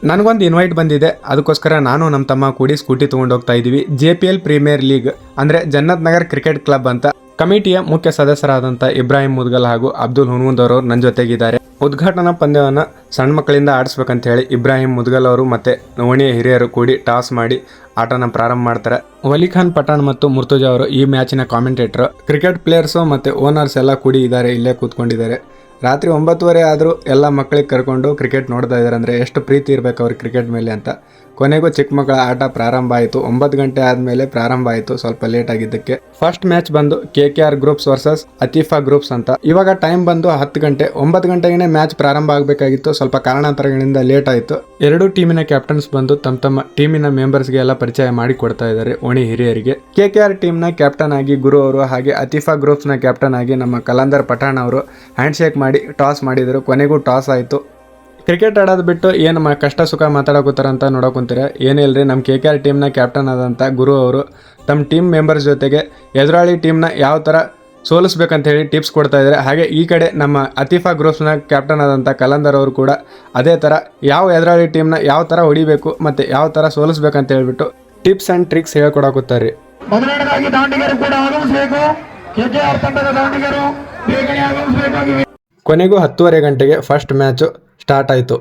ನನಗೊಂದು ಇನ್ವೈಟ್ ಬಂದಿದೆ, ಅದಕ್ಕೋಸ್ಕರ ನಾನು ನಮ್ಮ ತಮ್ಮ ಕೂಡಿ ಸ್ಕೂಟಿ ತೊಗೊಂಡು ಹೋಗ್ತಾ ಇದ್ದೀವಿ. JPL ಪ್ರೀಮಿಯರ್ ಲೀಗ್ ಅಂದರೆ ಜನ್ನತ್ ನಗರ್ ಕ್ರಿಕೆಟ್ ಕ್ಲಬ್ ಅಂತ. ಕಮಿಟಿಯ ಮುಖ್ಯ ಸದಸ್ಯರಾದಂಥ ಇಬ್ರಾಹಿಂ ಮುದ್ಗಲ್ ಹಾಗೂ ಅಬ್ದುಲ್ ಹುನ್ಮುದ್ ಅವರು ನನ್ನ ಜೊತೆಗಿದ್ದಾರೆ. ಉದ್ಘಾಟನಾ ಪಂದ್ಯವನ್ನು ಸಣ್ಣ ಮಕ್ಕಳಿಂದ ಆಡಿಸ್ಬೇಕಂತ ಹೇಳಿ ಇಬ್ರಾಹಿಂ ಮುದ್ಗಲ್ ಅವರು ಮತ್ತು ಓಣಿಯ ಹಿರಿಯರು ಕೂಡಿ ಟಾಸ್ ಮಾಡಿ ಆಟನ ಪ್ರಾರಂಭ ಮಾಡ್ತಾರೆ. ವಲಿಖಾನ್ ಪಠಾಣ್ ಮತ್ತು ಮುರ್ತುಜಾ ಅವರು ಈ ಮ್ಯಾಚಿನ ಕಾಮೆಂಟೇಟರ್. ಕ್ರಿಕೆಟ್ ಪ್ಲೇಯರ್ಸು ಮತ್ತು ಓನರ್ಸ್ ಎಲ್ಲ ಕೂಡಿ ಇದ್ದಾರೆ, ಇಲ್ಲೇ ಕೂತ್ಕೊಂಡಿದ್ದಾರೆ. ರಾತ್ರಿ 9:30 ಆದರೂ ಎಲ್ಲ ಮಕ್ಕಳಿಗೆ ಕರ್ಕೊಂಡು ಕ್ರಿಕೆಟ್ ನೋಡ್ತಾ ಇದ್ದಾರೆ. ಅಂದರೆ ಎಷ್ಟು ಪ್ರೀತಿ ಇರಬೇಕು ಅವ್ರಿಗೆ ಕ್ರಿಕೆಟ್ ಮೇಲೆ ಅಂತ. ಕೊನೆಗೂ ಚಿಕ್ಕ ಮಕ್ಕಳ ಆಟ ಪ್ರಾರಂಭ ಆಯಿತು. 9 ಗಂಟೆ ಆದಮೇಲೆ ಪ್ರಾರಂಭ ಆಯಿತು, ಸ್ವಲ್ಪ ಲೇಟ್ ಆಗಿದ್ದಕ್ಕೆ. ಫಸ್ಟ್ ಮ್ಯಾಚ್ ಬಂದು KKR ಗ್ರೂಪ್ಸ್ ವರ್ಸಸ್ ಅತೀಫಾ ಗ್ರೂಪ್ಸ್ ಅಂತ. ಇವಾಗ ಟೈಮ್ ಬಂದು 10 ಗಂಟೆ. 9 ಗಂಟೆಗೆ ಮ್ಯಾಚ್ ಪ್ರಾರಂಭ ಆಗಬೇಕಾಗಿತ್ತು, ಸ್ವಲ್ಪ ಕಾರಣಾಂತರಗಳಿಂದ ಲೇಟ್ ಆಯಿತು. ಎರಡೂ ಟೀಮಿನ ಕ್ಯಾಪ್ಟನ್ಸ್ ಬಂದು ತಮ್ಮ ಟೀಮಿನ ಮೆಂಬರ್ಸ್ಗೆ ಎಲ್ಲ ಪರಿಚಯ ಮಾಡಿ ಕೊಡ್ತಾ ಇದ್ದಾರೆ ಓಣಿ ಹಿರಿಯರಿಗೆ. KKR ಟೀಮ್ನ ಕ್ಯಾಪ್ಟನ್ ಆಗಿ ಗುರು ಅವರು, ಹಾಗೆ ಅತೀಫಾ ಗ್ರೂಪ್ಸ್ನ ಕ್ಯಾಪ್ಟನ್ ಆಗಿ ನಮ್ಮ ಕಲಂದರ್ ಪಠಾಣ್ ಅವರು ಹ್ಯಾಂಡ್ ಶೇಕ್ ಮಾಡಿ ಟಾಸ್ ಮಾಡಿದರು. ಕೊನೆಗೂ ಟಾಸ್ ಆಯಿತು. ಕ್ರಿಕೆಟ್ ಆಡೋದು ಬಿಟ್ಟು ಏನು ಕಷ್ಟ ಸುಖ ಮಾತಾಡೋಕೂತಾರಂತ ನೋಡೋಕುಂತೀರ. ಏನಿಲ್ಲರಿ, ನಮ್ಮ KKR ಟೀಮ್ನ ಕ್ಯಾಪ್ಟನ್ ಆದಂಥ ಗುರು ಅವರು ತಮ್ಮ ಟೀಮ್ ಮೆಂಬರ್ಸ್ ಜೊತೆಗೆ ಎದುರಾಳಿ ಟೀಮ್ನ ಯಾವ ಥರ ಸೋಲಿಸ್ಬೇಕಂತ ಹೇಳಿ ಟಿಪ್ಸ್ ಕೊಡ್ತಾ ಇದ್ದಾರೆ. ಹಾಗೆ ಈ ಕಡೆ ನಮ್ಮ ಅತೀಫಾ ಗ್ರೂಪ್ಸ್ನ ಕ್ಯಾಪ್ಟನ್ ಆದಂಥ ಕಲಂದರ್ ಅವರು ಕೂಡ ಅದೇ ಥರ ಯಾವ ಎದುರಾಳಿ ಟೀಮ್ನ ಯಾವ ಥರ ಹೊಡಿಬೇಕು ಮತ್ತು ಯಾವ ಥರ ಸೋಲಿಸ್ಬೇಕಂತ ಹೇಳ್ಬಿಟ್ಟು ಟಿಪ್ಸ್ ಆ್ಯಂಡ್ ಟ್ರಿಕ್ಸ್ ಹೇಳ್ಕೊಡಾಕುತ್ತಾರೆ. ಮೊದಲನೇದಾಗಿ ದಾಂಡಿಗರು ಕೂಡ ಆಗಮಿಸಬೇಕು. KKR ತಂಡದ ದಾಂಡಿಗರು ಬೇಗನೆ ಆಗಮಿಸಬೇಕಾಗಿವೆ. ಕೊನೆಗೂ 10:30 ಗಂಟೆಗೆ ಫಸ್ಟ್ ಮ್ಯಾಚು ಸ್ಟಾರ್ಟ್ ಆಯಿತು.